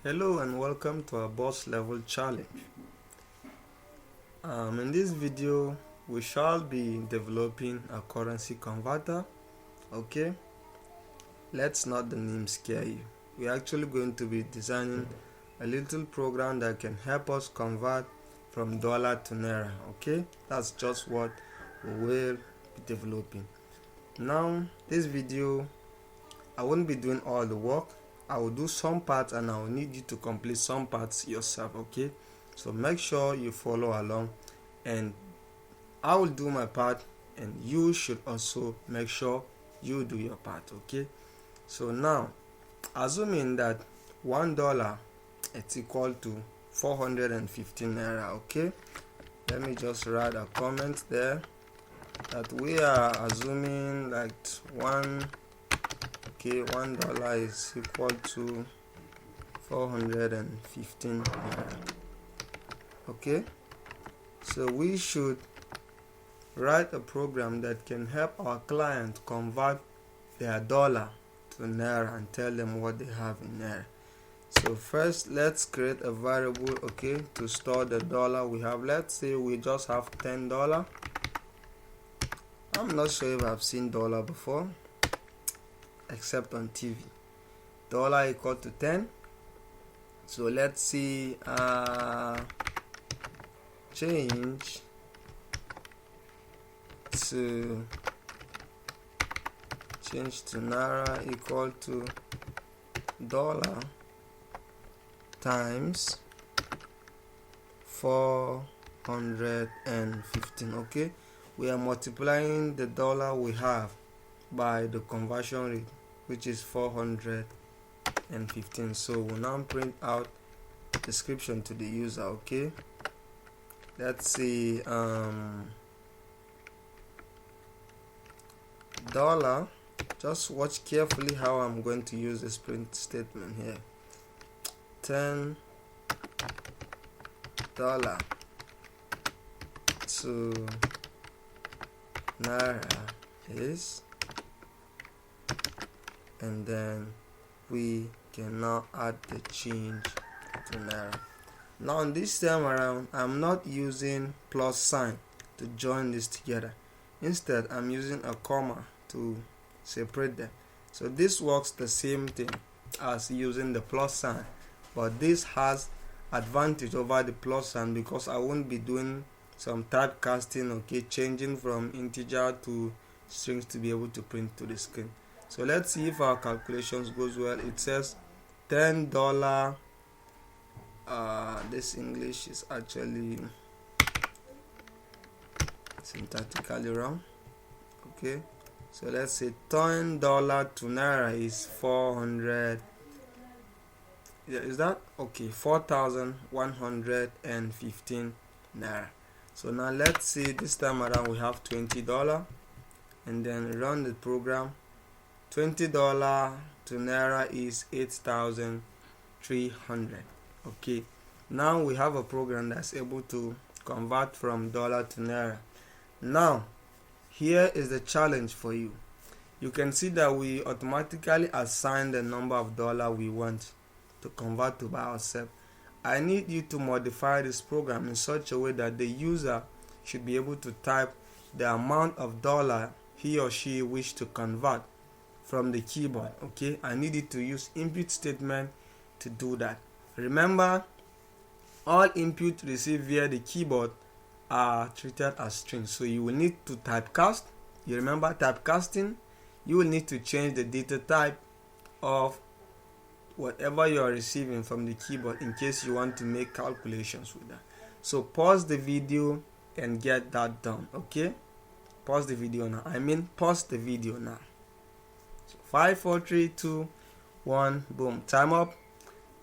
Hello and welcome to our boss level challenge. In this video we shall be developing a currency converter. Okay, let's not the name scare you. We're actually going to be designing a little program that can help us convert from dollar to naira. Okay, that's just what we will be developing. Now this video I won't be doing all the work. I will do some parts and I will need you to complete some parts yourself. Okay, so make sure you follow along and I will do my part and you should also make sure you do your part. Okay, so now assuming that $1 is equal to 415 naira. Okay, let me just write a comment there that we are assuming like $1 is equal to 415 naira. Okay, so we should write a program that can help our client convert their dollar to naira and tell them what they have in naira. So first let's create a variable, okay, to store the dollar we have. Let's say we just have $10. I'm not sure if I've seen dollar before except on TV. Dollar equal to 10. So let's see, change to naira equal to dollar times 415. Okay, we are multiplying the dollar we have by the conversion rate, which is 415. So we'll now print out description to the user. Okay, let's see, dollar, just watch carefully how I'm going to use this print statement here. $10 to naira is, and then we can now add the change to naira. Now this time around I'm not using plus sign to join this together. Instead I'm using a comma to separate them. So this works the same thing as using the plus sign, but this has advantage over the plus sign because I won't be doing some typecasting, okay, changing from integer to strings to be able to print to the screen. So let's see if our calculations goes well. It says $10. This English is actually syntactically wrong. Okay, so let's say $10 to naira is 400. Yeah, is that okay? 4,115 naira. So now let's see, this time around we have $20 and then run the program. $20 to naira is 8,300. Okay, now we have a program that's able to convert from dollar to naira. Now here is the challenge for you. You can see that we automatically assign the number of dollar we want to convert to by ourselves. I need you to modify this program in such a way that the user should be able to type the amount of dollar he or she wish to convert from the keyboard. Okay, I need you to use input statement to do that. Remember, all input received via the keyboard are treated as strings, so you will need to typecast. You remember typecasting? You will need to change the data type of whatever you are receiving from the keyboard in case you want to make calculations with that. So pause the video and get that done. Okay, pause the video now. Pause the video now. So 5 4 3 2 1, boom, time up.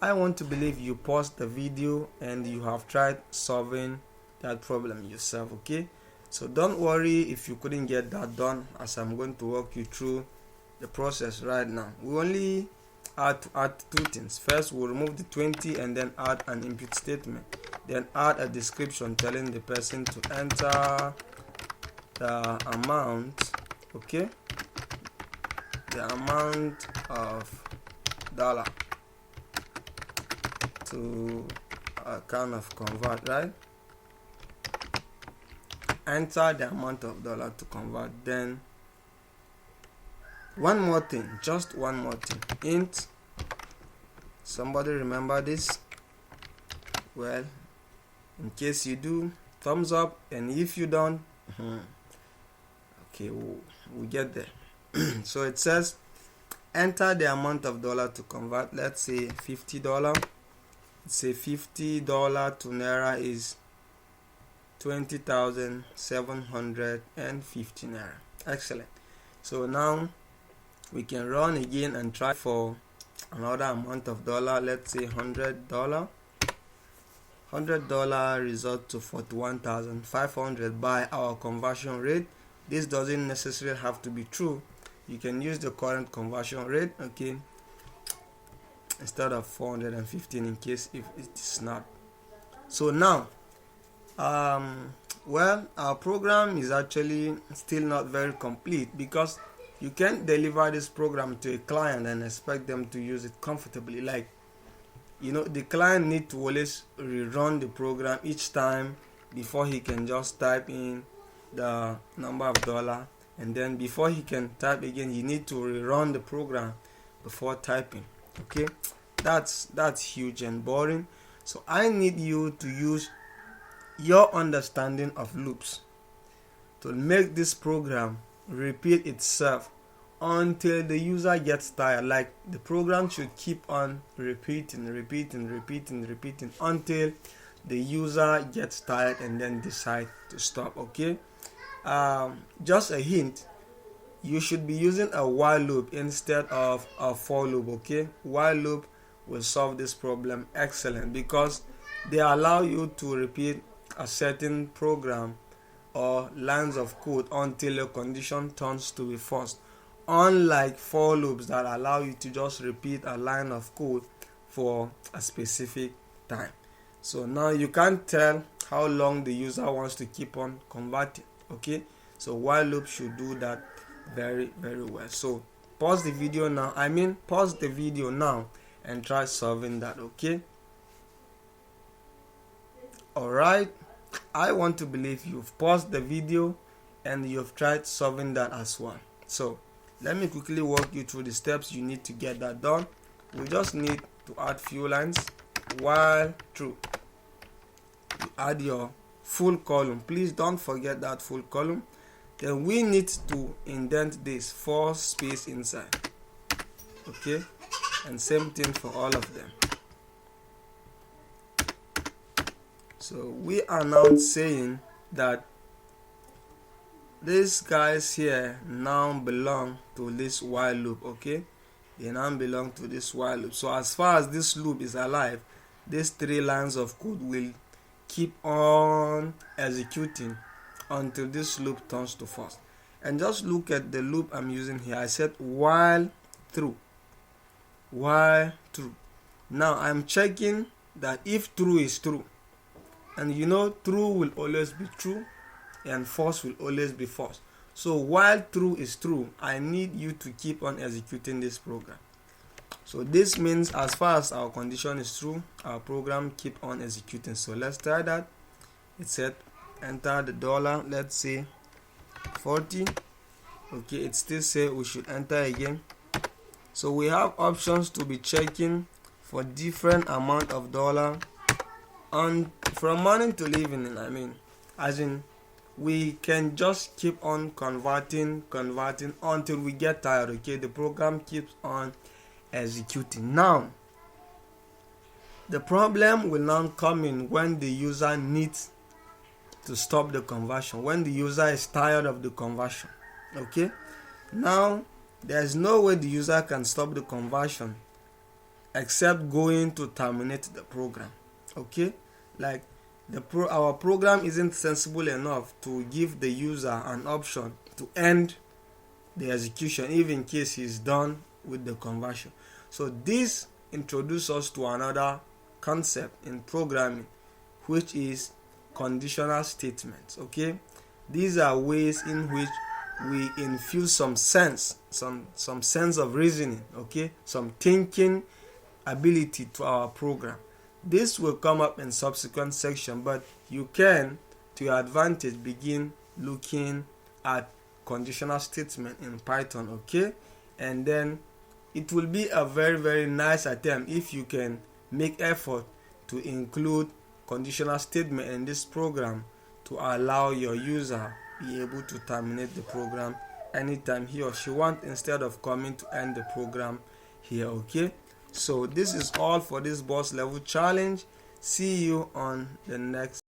I want to believe you paused the video and you have tried solving that problem yourself. Okay, so don't worry if you couldn't get that done, as I'm going to walk you through the process right now. We only add two things. First, we'll remove the 20 and then add an input statement, then add a description telling the person to enter the amount, okay, the amount of dollar to kind of convert, right? Enter the amount of dollar to convert. Then one more thing, just one more thing, int. Somebody remember this? Well, in case you do, thumbs up, and if you don't, okay, we'll get there. So it says enter the amount of dollar to convert. Let's say $50. Let's say $50 to Naira is 20,750 Naira. Excellent. So now we can run again and try for another amount of dollar. Let's say $100. $100 result to 41,500 by our conversion rate. This doesn't necessarily have to be true. You can use the current conversion rate, okay, instead of 415 in case if it is not. So now well, our program is actually still not very complete, because you can't deliver this program to a client and expect them to use it comfortably. Like, the client need to always rerun the program each time before he can just type in the number of dollar, and then before he can type again, he need to rerun the program before typing. Okay, that's huge and boring. So I need you to use your understanding of loops to make this program repeat itself until the user gets tired. Like, the program should keep on repeating until the user gets tired and then decide to stop. Okay, just a hint, you should be using a while loop instead of a for loop. Okay, while loop will solve this problem excellent, because they allow you to repeat a certain program or lines of code until a condition turns to be false, unlike for loops that allow you to just repeat a line of code for a specific time. So now you can't tell how long the user wants to keep on converting. Okay, so while loop should do that very, very well. So pause the video now and try solving that. Okay, alright, I want to believe you've paused the video and you've tried solving that as well. So let me quickly walk you through the steps you need to get that done. We just need to add few lines. While true, you add your full column. Please don't forget that full column. Then we need to indent this 4 space inside. Okay, and same thing for all of them. So we are now saying that these guys here now belong to this while loop. Okay, they now belong to this while loop. So as far as this loop is alive, these 3 lines of code will keep on executing until this loop turns to false. And just look at the loop I'm using here. I said while true. Now I'm checking that if true is true, and true will always be true and false will always be false. So while true is true, I need you to keep on executing this program. So this means as far as our condition is true, our program keep on executing. So let's try that. It said enter the dollar, let's say 40. Okay, it still say we should enter again. So we have options to be checking for different amount of dollar on from morning to evening. As in, we can just keep on converting until we get tired. Okay, the program keeps on executing. Now the problem will now come in when the user needs to stop the conversion, when the user is tired of the conversion. Okay, now there's no way the user can stop the conversion except going to terminate the program. Okay, like our program isn't sensible enough to give the user an option to end the execution even in case he's done with the conversion. So this introduces us to another concept in programming, which is conditional statements. Okay, these are ways in which we infuse some sense of reasoning, okay, some thinking ability to our program. This will come up in subsequent section, but you can, to your advantage, begin looking at conditional statement in Python, okay? And then it will be a very nice attempt if you can make effort to include conditional statement in this program to allow your user be able to terminate the program anytime he or she wants, instead of coming to end the program here, okay? So this is all for this boss level challenge. See you on the next